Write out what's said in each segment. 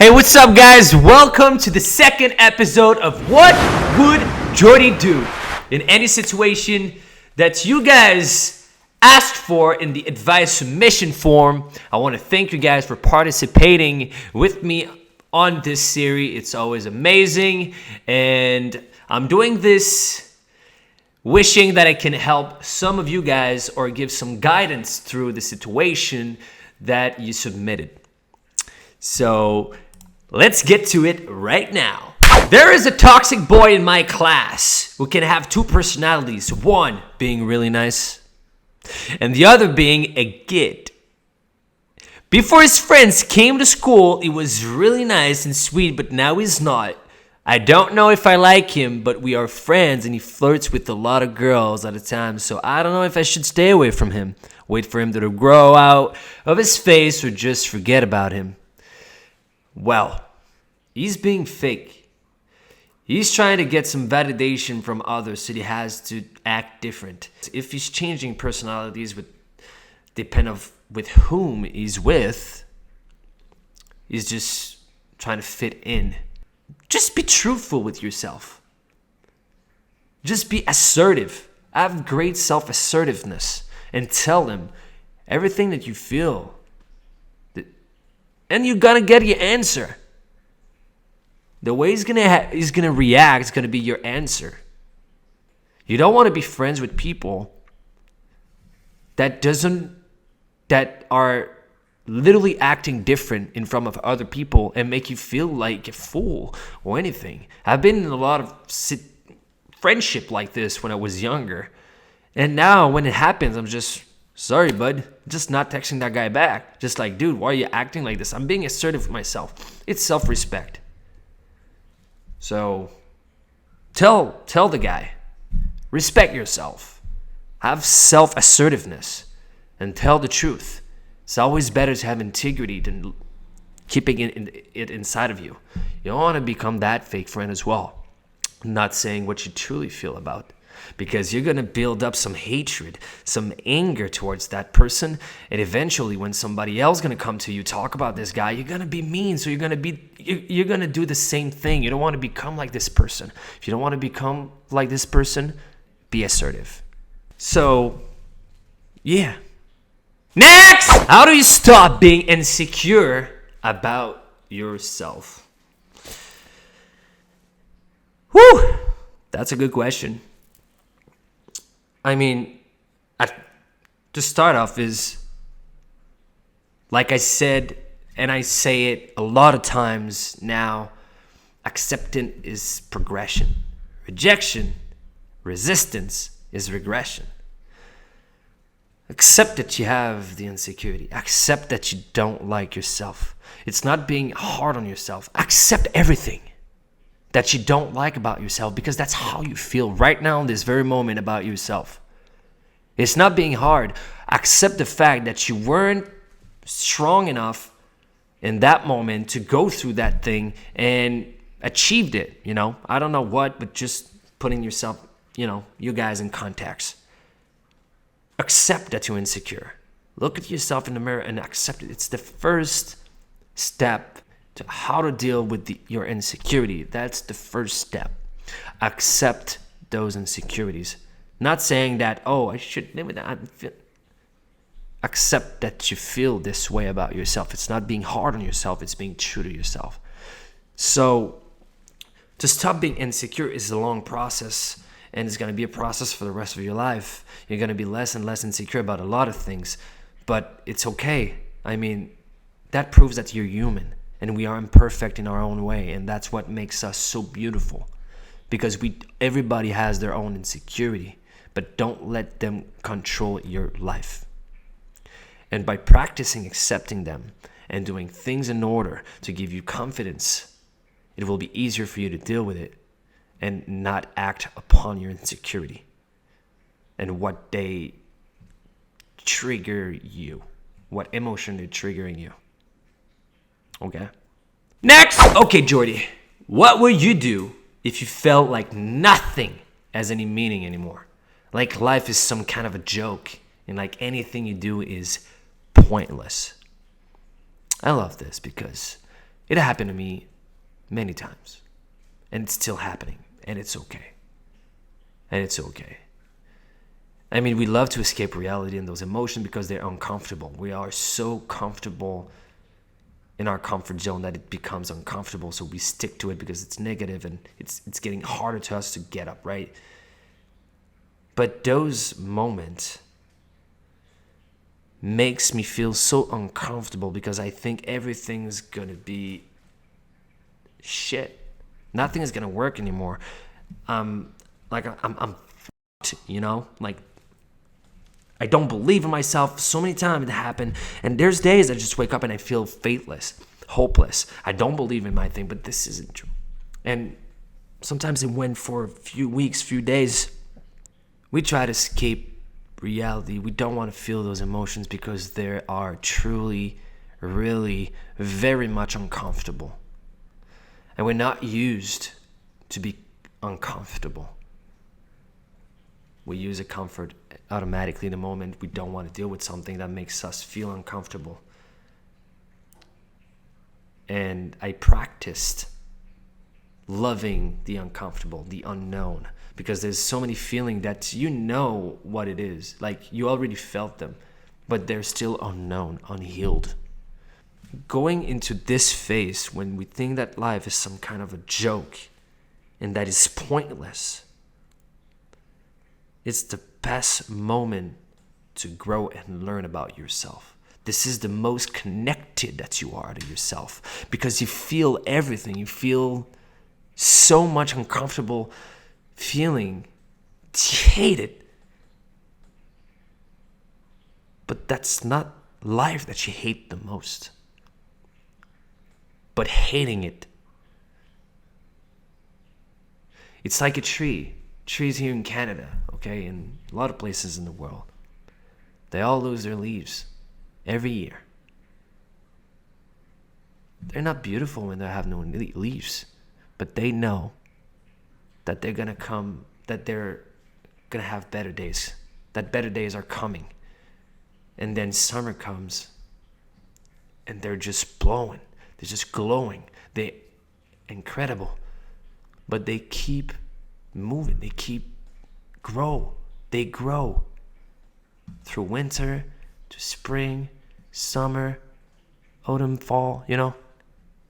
Hey, what's up, guys? Welcome to the second episode of What Would Jordy Do in any situation that you guys asked for in the advice submission form. I want to thank you guys for participating with me on this series. It's always amazing, and I'm doing this wishing that I can help some of you guys or give some guidance through the situation that you submitted. So let's get to it right now. There is a toxic boy in my class who can have two personalities, one being really nice and the other being a git. Before his friends came to school, he was really nice and sweet, but now he's not. I don't know if I like him, but we are friends and he flirts with a lot of girls at a time, so I don't know if I should stay away from him, wait for him to grow out of his face, or just forget about him. Well, he's being fake. He's trying to get some validation from others, so he has to act different. If he's changing personalities with whom he's with, he's just trying to fit in. Just be truthful with yourself. Just be assertive. Have great self-assertiveness and tell them everything that you feel. And you're gonna get your answer. The way he's gonna react is gonna be your answer. You don't want to be friends with people that are literally acting different in front of other people and make you feel like a fool or anything. I've been in a lot of friendship like this when I was younger, and now when it happens, I'm just sorry, bud. Just not texting that guy back. Just like, dude, why are you acting like this? I'm being assertive with myself. It's self-respect. So tell the guy, respect yourself. Have self-assertiveness and tell the truth. It's always better to have integrity than keeping it inside of you. You don't want to become that fake friend as well. Not saying what you truly feel about, because you're going to build up some hatred, some anger towards that person, and eventually when somebody else is going to come to you, talk about this guy, you're going to be mean, so you're going to do the same thing. You don't want to become like this person. If you don't want to become like this person, be assertive. So, yeah. Next! How do you stop being insecure about yourself? Whew! That's a good question. I mean, to start off is, like I said, and I say it a lot of times now, acceptance is progression. Rejection, resistance is regression. Accept that you have the insecurity. Accept that you don't like yourself. It's not being hard on yourself. Accept everything that you don't like about yourself, because that's how you feel right now in this very moment about yourself. It's not being hard. Accept the fact that you weren't strong enough in that moment to go through that thing and achieved it, I don't know what, but just putting yourself, you guys in context. Accept that you're insecure. Look at yourself in the mirror and accept it. It's the first step to how to deal with your insecurity. That's the first step. Accept those insecurities. Not saying that, I should live with that. Accept that you feel this way about yourself. It's not being hard on yourself. It's being true to yourself. So to stop being insecure is a long process, and it's going to be a process for the rest of your life. You're going to be less and less insecure about a lot of things, but it's okay. I mean, that proves that you're human. And we are imperfect in our own way, and that's what makes us so beautiful. Because everybody has their own insecurity, but don't let them control your life. And by practicing accepting them and doing things in order to give you confidence, it will be easier for you to deal with it and not act upon your insecurity and what they trigger you, what emotion they're triggering you. Okay. Next! Okay, Jordy, what would you do if you felt like nothing has any meaning anymore? Like life is some kind of a joke, and like anything you do is pointless. I love this because It happened to me many times. And it's still happening. And it's okay. And it's okay. I mean, we love to escape reality and those emotions because they're uncomfortable. We are so comfortable in our comfort zone that it becomes uncomfortable. So we stick to it because it's negative and it's getting harder to us to get up, right? But those moments makes me feel so uncomfortable because I think everything's gonna be shit. Nothing is gonna work anymore. I'm fucked, you know? Like, I don't believe in myself. So many times it happened. And there's days I just wake up and I feel faithless, hopeless. I don't believe in my thing, but this isn't true. And sometimes it went for a few weeks, few days. We try to escape reality. We don't want to feel those emotions because they are truly, really, very much uncomfortable. And we're not used to be uncomfortable. We use a comfort automatically the moment we don't want to deal with something that makes us feel uncomfortable. And I practiced loving the uncomfortable, the unknown, because there's so many feelings that you know what it is. Like, you already felt them, but they're still unknown, unhealed. Going into this phase when we think that life is some kind of a joke and that is pointless, it's the best moment to grow and learn about yourself. This is the most connected that you are to yourself because you feel everything. You feel so much uncomfortable feeling. You hate it. But that's not life that you hate the most. But hating it. It's like a tree. Trees here in Canada, okay, and a lot of places in the world. They all lose their leaves every year. They're not beautiful when they have no leaves, but they know that they're gonna have better days. That better days are coming. And then summer comes and they're just blowing. They're just glowing. They're incredible. But they keep moving. They keep grow. They grow through winter to spring, summer, autumn, fall, you know.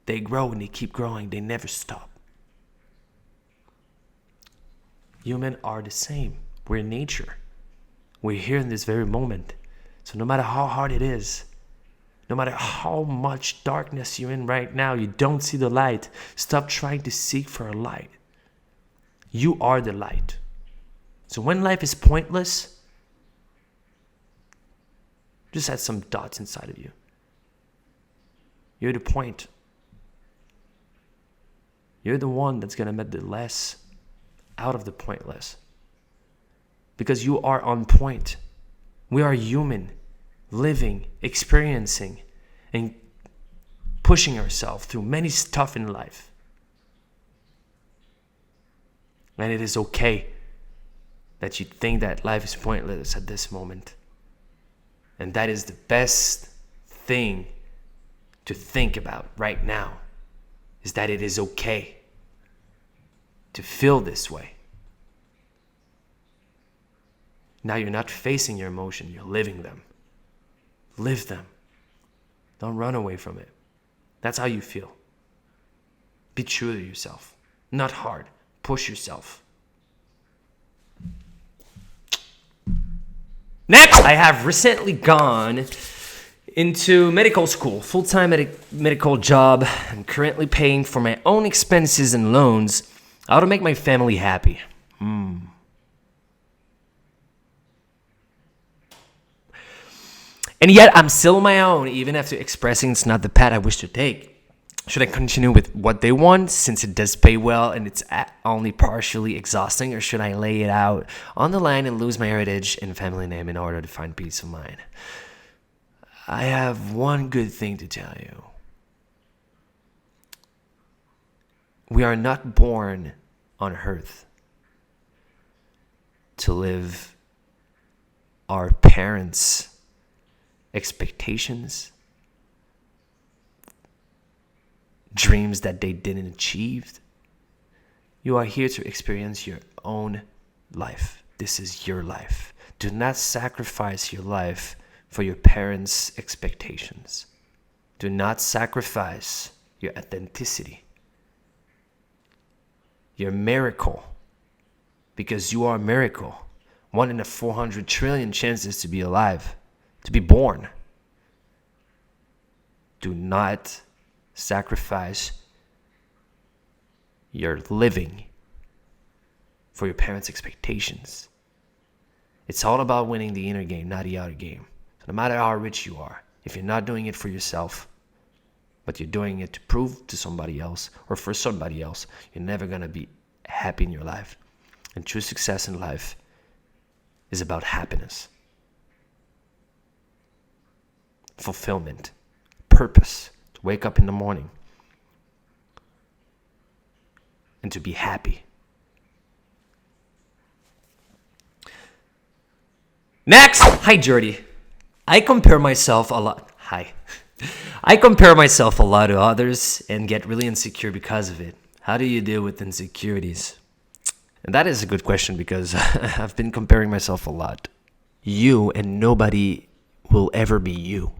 They grow and they keep growing. They never stop. Humans are the same. We're nature. We're here in this very moment. So no matter how hard it is, no matter how much darkness you're in right now, you don't see the light, stop trying to seek for a light. You are the light. So when life is pointless, just add some dots inside of you. You're the point. You're the one that's going to make the less out of the pointless. Because you are on point. We are human, living, experiencing, and pushing ourselves through many stuff in life. And it is okay that you think that life is pointless at this moment. And that is the best thing to think about right now, is that it is okay to feel this way. Now you're not facing your emotion, you're living them. Live them. Don't run away from it. That's how you feel. Be true to yourself. Not hard. Push yourself. Next, I have recently gone into medical school, full-time medical job. I'm currently paying for my own expenses and loans. How to make my family happy. And yet I'm still on my own, even after expressing it's not the path I wish to take. Should I continue with what they want since it does pay well and it's only partially exhausting, or should I lay it out on the line and lose my heritage and family name in order to find peace of mind? I have one good thing to tell you. We are not born on earth to live our parents' expectations, dreams that they didn't achieve. You are here to experience your own life. This is your life. Do not sacrifice your life for your parents' expectations. Do not sacrifice your authenticity, your miracle, because you are a miracle. 1 in 400 trillion chances to be alive, to be born. Do not sacrifice your living for your parents' expectations. It's all about winning the inner game, not the outer game. So no matter how rich you are, if you're not doing it for yourself, but you're doing it to prove to somebody else or for somebody else, you're never going to be happy in your life. And true success in life is about happiness, fulfillment, purpose, to wake up in the morning and to be happy. Next! Hi, Jordy. I compare myself a lot to others and get really insecure because of it. How do you deal with insecurities? And that is a good question because I've been comparing myself a lot. You and nobody will ever be you.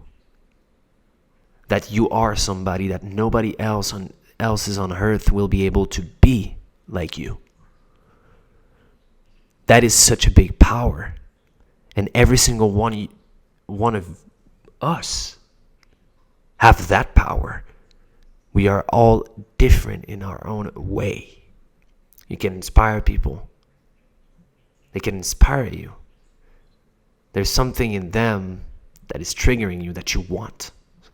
That you are somebody that nobody else is on earth will be able to be like you. That is such a big power. And every single one of us have that power. We are all different in our own way. You can inspire people. They can inspire you. There's something in them that is triggering you that you want.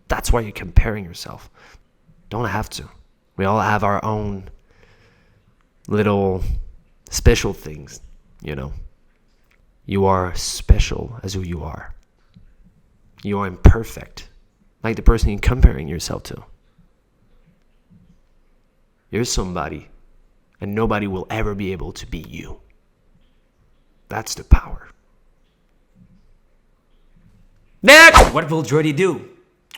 That's why you're comparing yourself. Don't have to. We all have our own little special things, you know. You are special as who you are. You are imperfect, like the person you're comparing yourself to. You're somebody, and nobody will ever be able to be you. That's the power. Next! What will Jordy do?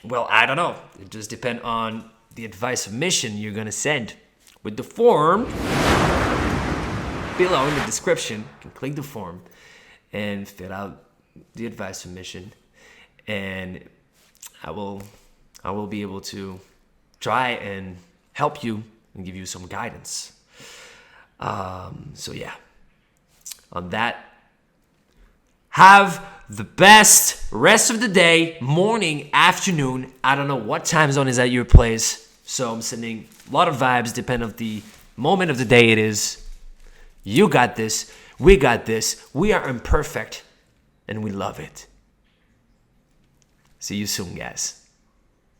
Well, I don't know. It just depends on the advice submission you're going to send. With the form below in the description, you can click the form and fill out the advice submission. And I will be able to try and help you and give you some guidance. So yeah, on that, have the best rest of the day, morning, afternoon. I don't know what time zone is at your place. So I'm sending a lot of vibes, depending on the moment of the day it is. You got this. We got this. We are imperfect and we love it. See you soon, guys.